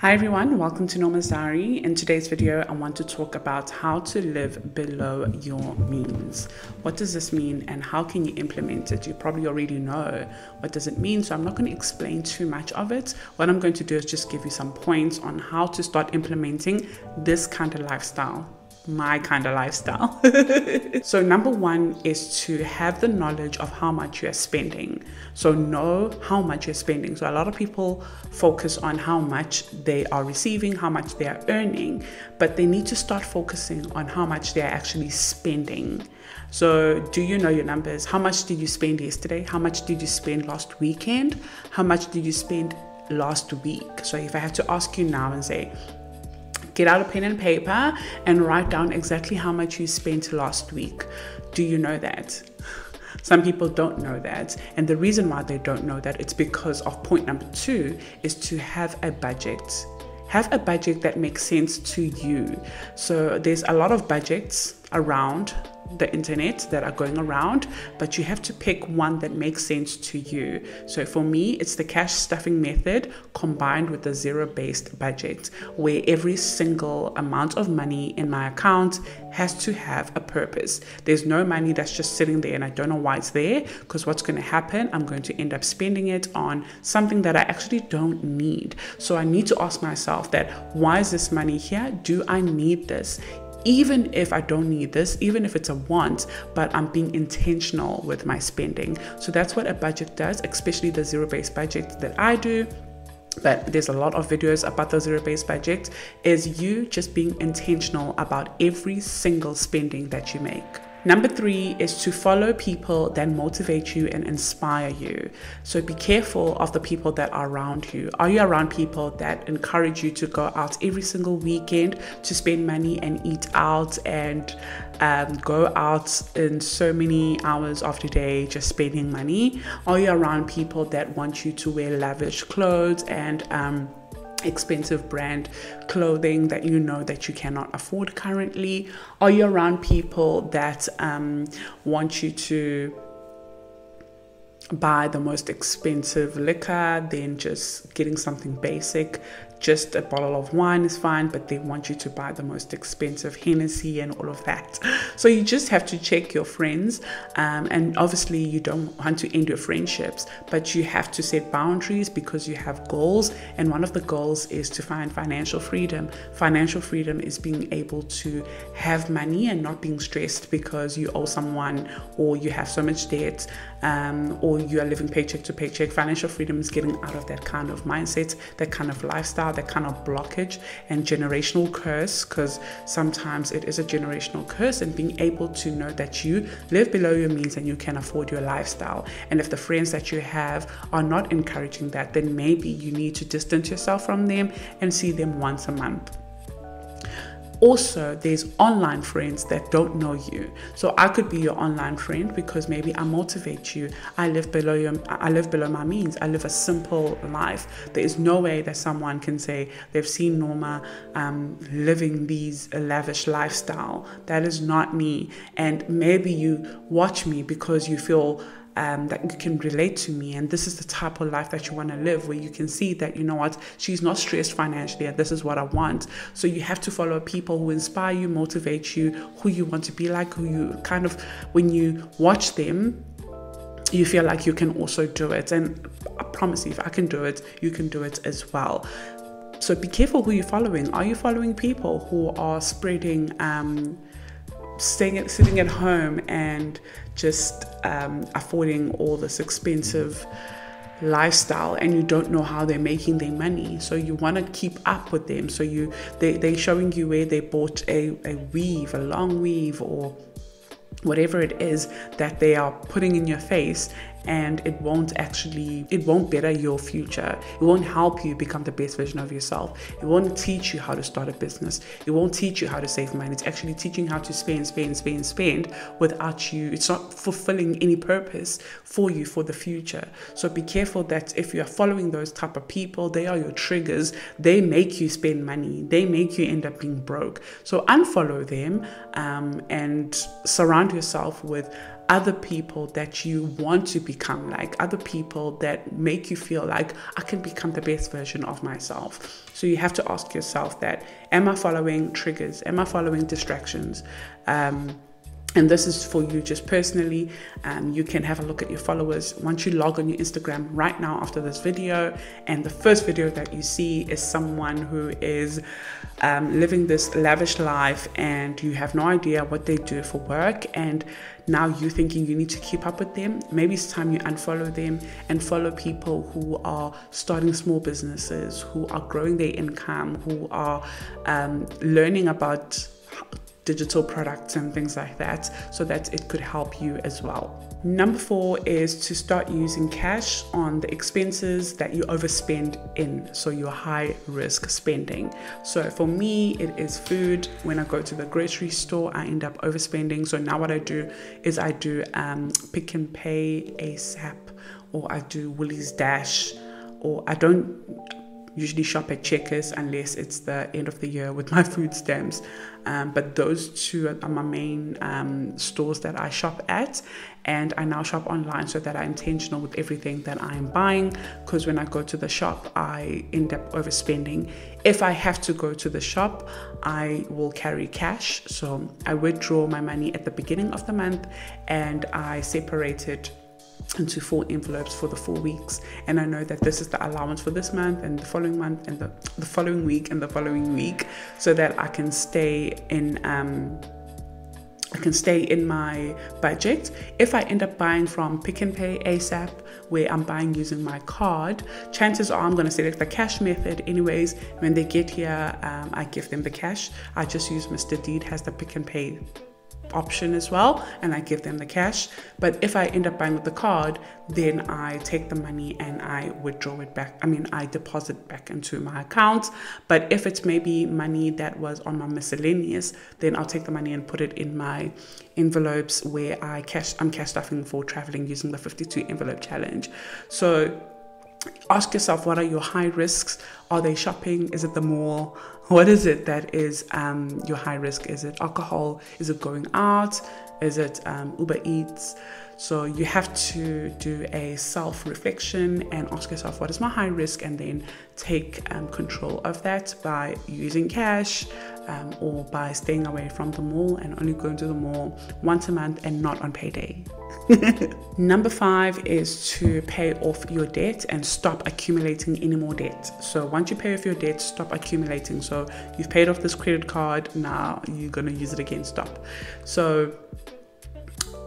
Hi everyone, welcome to Nomazdiary. In today's video, I want to talk about how to live below your means. What does this mean and how can you implement it? You probably already know what does it mean, so I'm not going to explain too much of it. What I'm going to do is just give you some points on how to start implementing this kind of lifestyle. My kind of lifestyle. So number one is to have the knowledge of how much you're spending. So know how much you're spending. So a lot of people focus on how much they are receiving, how much they are earning, but they need to start focusing on how much they're actually spending. So do you know your numbers? How much did you spend yesterday? How much did you spend last weekend? How much did you spend last week? So if I had to ask you now and say, get out a pen and paper and write down exactly how much you spent last week. Do you know that? Some people don't know that. And the reason why they don't know that, it's because of point number two is to have a budget. Have a budget that makes sense to you. So there's a lot of budgets around the internet that are going around, but you have to pick one that makes sense to you. So for me, it's the cash stuffing method combined with the zero-based budget, where every single amount of money in my account has to have a purpose. There's no money that's just sitting there and I don't know why it's there, because what's going to happen, I'm going to end up spending it on something that I actually don't need. So I need to ask myself that, why is this money here? Do I need this? Even if I don't need this, even if it's a want, but I'm being intentional with my spending. So that's what a budget does, especially the zero-based budget that I do. But there's a lot of videos about the zero-based budget, is you just being intentional about every single spending that you make. Number three is to follow people that motivate you and inspire you. So be careful of the people that are around you. Are you around people that encourage you to go out every single weekend to spend money and eat out and go out in so many hours of the day just spending money? Are you around people that want you to wear lavish clothes and expensive brand clothing that you know that you cannot afford currently? Are you around people that want you to buy the most expensive liquor, then just getting something basic? Just a bottle of wine is fine, but they want you to buy the most expensive Hennessy and all of that. So you just have to check your friends, and obviously you don't want to end your friendships, but you have to set boundaries because you have goals, and one of the goals is to find financial freedom. Financial freedom is being able to have money and not being stressed because you owe someone or you have so much debt, or you are living paycheck to paycheck. Financial freedom is getting out of that kind of mindset, that kind of lifestyle, that kind of blockage and generational curse, because sometimes it is a generational curse, and being able to know that you live below your means and you can afford your lifestyle. And if the friends that you have are not encouraging that, then maybe you need to distance yourself from them and see them once a month. Also, there's online friends that don't know you. So I could be your online friend because maybe I motivate you. I live below my means. I live a simple life. There is no way that someone can say they've seen Norma living these lavish lifestyle. That is not me. And maybe you watch me because you feel that you can relate to me, and this is the type of life that you want to live, where you can see that, you know what, she's not stressed financially and this is what I want. So you have to follow people who inspire you, motivate you, who you want to be like, who you kind of, when you watch them, you feel like you can also do it. And I promise you, if I can do it, you can do it as well. So be careful who you're following. Are you following people who are spreading sitting at home and just affording all this expensive lifestyle, and you don't know how they're making their money? So you want to keep up with them. So they're showing you where they bought a weave, a long weave, or whatever it is that they are putting in your face, and it won't better your future. It won't help you become the best version of yourself. It won't teach you how to start a business. It won't teach you how to save money. It's actually teaching how to spend without you. It's not fulfilling any purpose for you for the future. So be careful that if you are following those type of people, they are your triggers. They make you spend money. They make you end up being broke. So unfollow them, and surround yourself with other people that you want to become like, other people that make you feel like I can become the best version of myself. So you have to ask yourself that, am I following triggers? Am I following distractions? And this is for you just personally. You can have a look at your followers. Once you log on your Instagram right now after this video, and the first video that you see is someone who is living this lavish life, and you have no idea what they do for work, and now you're thinking you need to keep up with them. Maybe it's time you unfollow them and follow people who are starting small businesses, who are growing their income, who are learning about digital products and things like that, so that it could help you as well. Number 4 is to start using cash on the expenses that you overspend in, so your high risk spending. So for me, it is food. When I go to the grocery store, I end up overspending. So now what I do is I do Pick and Pay ASAP, or I do Woolies Dash, or I don't usually shop at Checkers unless it's the end of the year with my food stamps. But those two are my main stores that I shop at. And I now shop online so that I'm intentional with everything that I'm buying, because when I go to the shop, I end up overspending. If I have to go to the shop, I will carry cash. So I withdraw my money at the beginning of the month, and I separate it into 4 envelopes for the 4 weeks, and I know that this is the allowance for this month and the following month and the following week and the following week, so that I can stay in my budget. If I end up buying from Pick and Pay ASAP, where I'm buying using my card, chances are I'm going to select the cash method anyways. When they get here, I give them the cash. I just use Mr. Deed has the Pick and Pay option as well, and I give them the cash. But if I end up buying with the card, then I take the money and I withdraw it back. I deposit back into my account. But if it's maybe money that was on my miscellaneous, then I'll take the money and put it in my envelopes where I'm cash stuffing for traveling using the 52 envelope challenge. So ask yourself, what are your high risks? Are they shopping? Is it the mall? What is it that is your high risk? Is it alcohol? Is it going out? Is it Uber Eats? So you have to do a self-reflection and ask yourself, what is my high risk? And then take control of that by using cash, or by staying away from the mall and only going to the mall once a month and not on payday. Number 5 is to pay off your debt and stop accumulating any more debt. So once you pay off your debt, stop accumulating. So you've paid off this credit card, now you're going to use it again, stop. So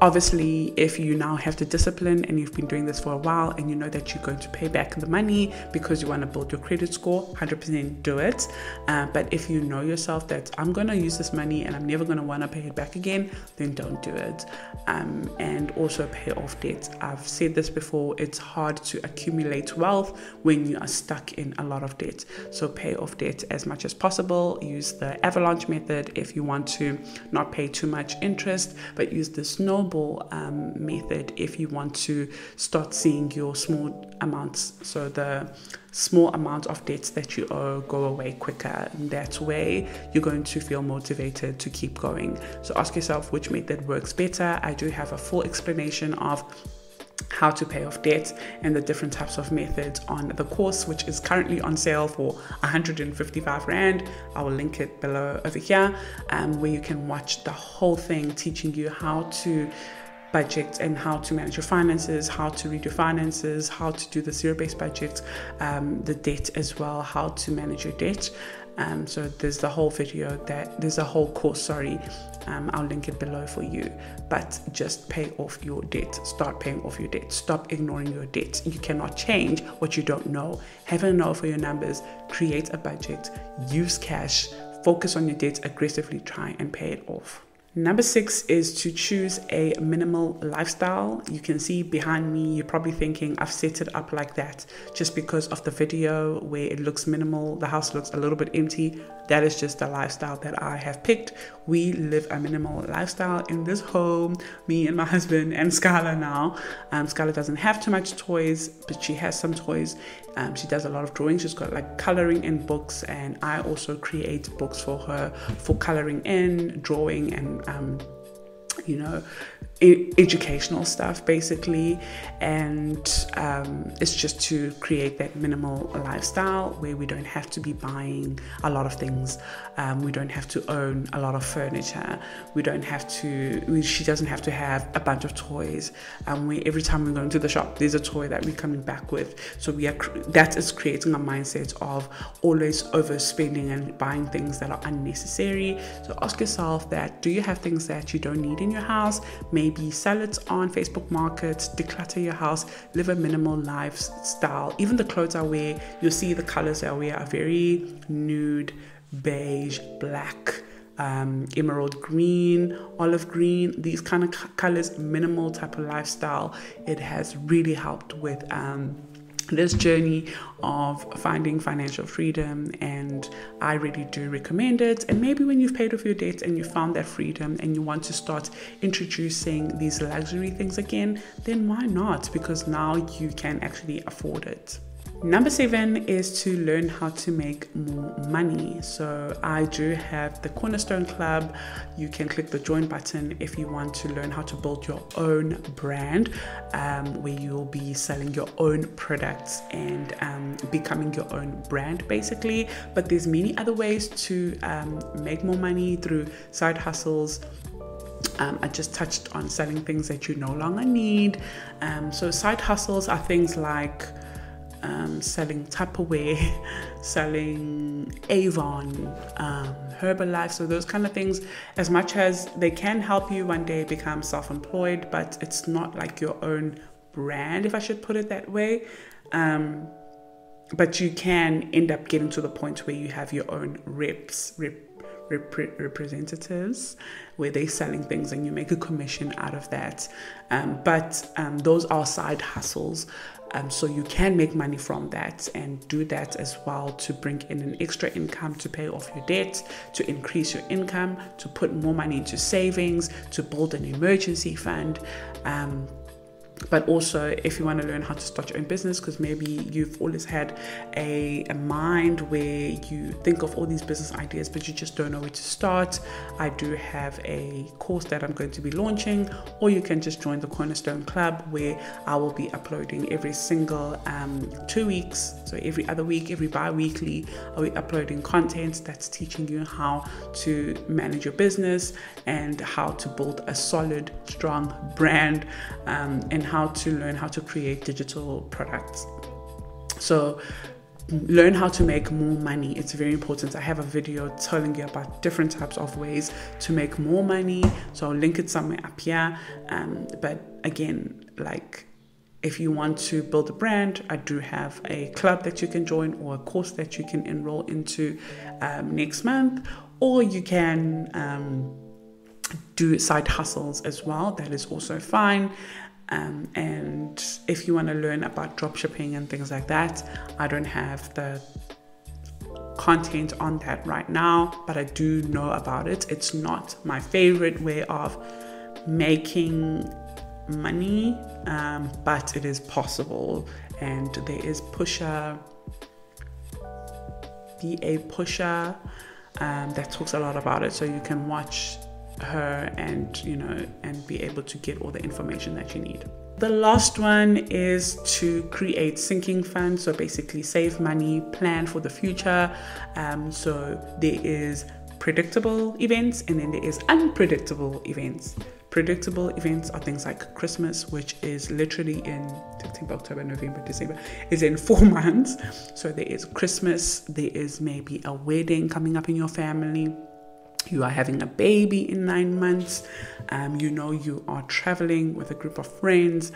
obviously, if you now have the discipline and you've been doing this for a while and you know that you're going to pay back the money because you want to build your credit score, 100% do it. But if you know yourself that I'm going to use this money and I'm never going to want to pay it back again, then don't do it. And also pay off debt. I've said this before, it's hard to accumulate wealth when you are stuck in a lot of debt. So pay off debt as much as possible. Use the avalanche method if you want to not pay too much interest, but use the snowball method if you want to start seeing your small amounts, so the small amount of debts that you owe go away quicker. And that way you're going to feel motivated to keep going. So ask yourself which method works better. I do have a full explanation of how to pay off debt and the different types of methods on the course, which is currently on sale for 155 Rand. I will link it below over here, where you can watch the whole thing, teaching you how to budget and how to manage your finances, how to read your finances, how to do the zero-based budget, the debt as well, how to manage your debt. So there's the whole course, I'll link it below for you. But just pay off your debt. Start paying off your debt. Stop ignoring your debt. You cannot change what you don't know. Have a know for your numbers. Create a budget. Use cash. Focus on your debt aggressively. Try and pay it off. Number 6 is to choose a minimal lifestyle. You can see behind me, you're probably thinking I've set it up like that just because of the video where it looks minimal. The house looks a little bit empty. That is just the lifestyle that I have picked. We live a minimal lifestyle in this home, me and my husband and Skylar now. Skylar doesn't have too much toys, but she has some toys. She does a lot of drawing. She's got like coloring in books, and I also create books for her for coloring in, drawing, and educational stuff basically, and it's just to create that minimal lifestyle where we don't have to be buying a lot of things, we don't have to own a lot of furniture, she doesn't have to have a bunch of toys, where every time we go into the shop there's a toy that we're coming back with. So that is creating a mindset of always overspending and buying things that are unnecessary. So ask yourself that, do you have things that you don't need in your house? Maybe sell it on Facebook Market, declutter your house, live a minimal lifestyle. Even the clothes I wear, you'll see the colors I wear are very nude, beige, black, emerald green, olive green, these kind of colors, minimal type of lifestyle. It has really helped with this journey of finding financial freedom, and I really do recommend it. And maybe when you've paid off your debt and you found that freedom and you want to start introducing these luxury things again, then why not? Because now you can actually afford it. Number 7 is to learn how to make more money. So I do have the Cornerstone Club. You can click the join button if you want to learn how to build your own brand, where you'll be selling your own products and becoming your own brand basically. But there's many other ways to make more money through side hustles. I just touched on selling things that you no longer need. So side hustles are things like selling Tupperware, selling Avon, Herbalife, so those kind of things. As much as they can help you one day become self-employed, but it's not like your own brand, if I should put it that way. But you can end up getting to the point where you have your own representatives, where they're selling things and you make a commission out of that. But those are side hustles. So you can make money from that and do that as well to bring in an extra income to pay off your debt, to increase your income, to put more money into savings, to build an emergency fund. But also, if you want to learn how to start your own business, because maybe you've always had a mind where you think of all these business ideas, but you just don't know where to start, I do have a course that I'm going to be launching, or you can just join the Cornerstone Club, where I will be uploading every single 2 weeks. So every other week, every bi-weekly, I'll be uploading content that's teaching you how to manage your business and how to build a solid, strong brand, and how to learn how to create digital products. So learn how to make more money. It's very important. I have a video telling you about different types of ways to make more money, so I'll link it somewhere up here. But again, like, if you want to build a brand, I do have a club that you can join, or a course that you can enroll into next month, or you can do side hustles as well. That is also fine. And if you want to learn about dropshipping and things like that, I don't have the content on that right now, but I do know about it. It's not my favorite way of making money, but it is possible. And there is Pusher, BA Pusher, that talks a lot about it, so you can watch her and and be able to get all the information that you need. The last one is to create sinking funds, so basically save money, plan for the future. So there is predictable events and then there is unpredictable events. Predictable events are things like Christmas, which is literally in September, October, November, December, is in 4 months. So there is Christmas, there is maybe a wedding coming up in your family, you are having a baby in 9 months, you are traveling with a group of friends.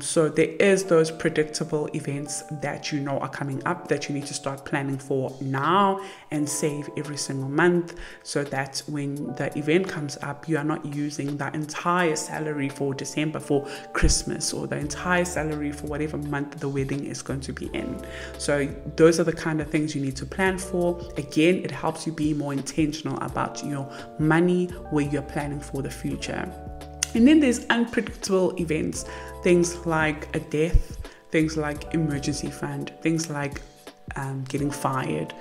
So there is those predictable events that are coming up that you need to start planning for now and save every single month, so that when the event comes up, you are not using the entire salary for December for Christmas, or the entire salary for whatever month the wedding is going to be in. So those are the kind of things you need to plan for. Again, it helps you be more intentional about your money where you're planning for the future. And then there's unpredictable events, things like a death, things like emergency fund, things like getting fired,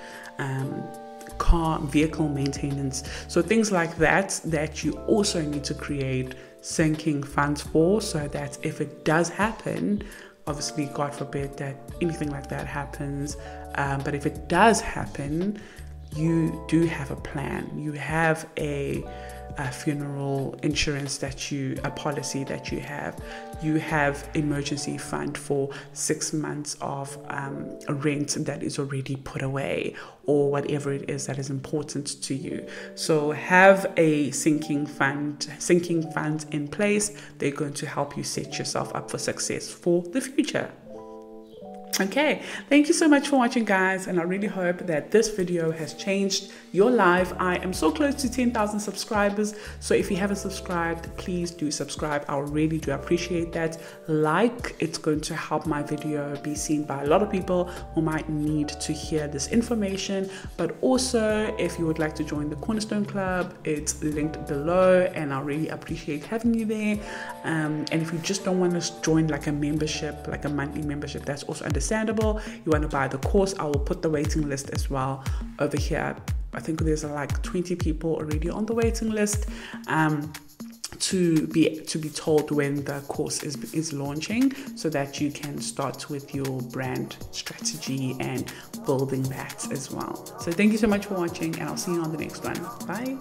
vehicle maintenance. So things like that you also need to create sinking funds for, so that if it does happen, obviously God forbid that anything like that happens, but if it does happen, you do have a plan. You have a funeral insurance a policy that you have emergency fund for 6 months of rent that is already put away, or whatever it is that is important to you. So have a sinking funds in place. They're going to help you set yourself up for success for the future. Okay, thank you so much for watching, guys, and I really hope that this video has changed your life. I am so close to 10,000 subscribers, so if you haven't subscribed, please do subscribe. I really do appreciate that. It's going to help my video be seen by a lot of people who might need to hear this information. But also, if you would like to join the Cornerstone Club, it's linked below, and I really appreciate having you there. And if you just don't want to join like a membership, like a monthly membership, that's also understandable. You want to buy the course, I will put the waiting list as well over here. I think there's like 20 people already on the waiting list to be told when the course is launching, so that you can start with your brand strategy and building that as well. So thank you so much for watching, and I'll see you on the next one. Bye.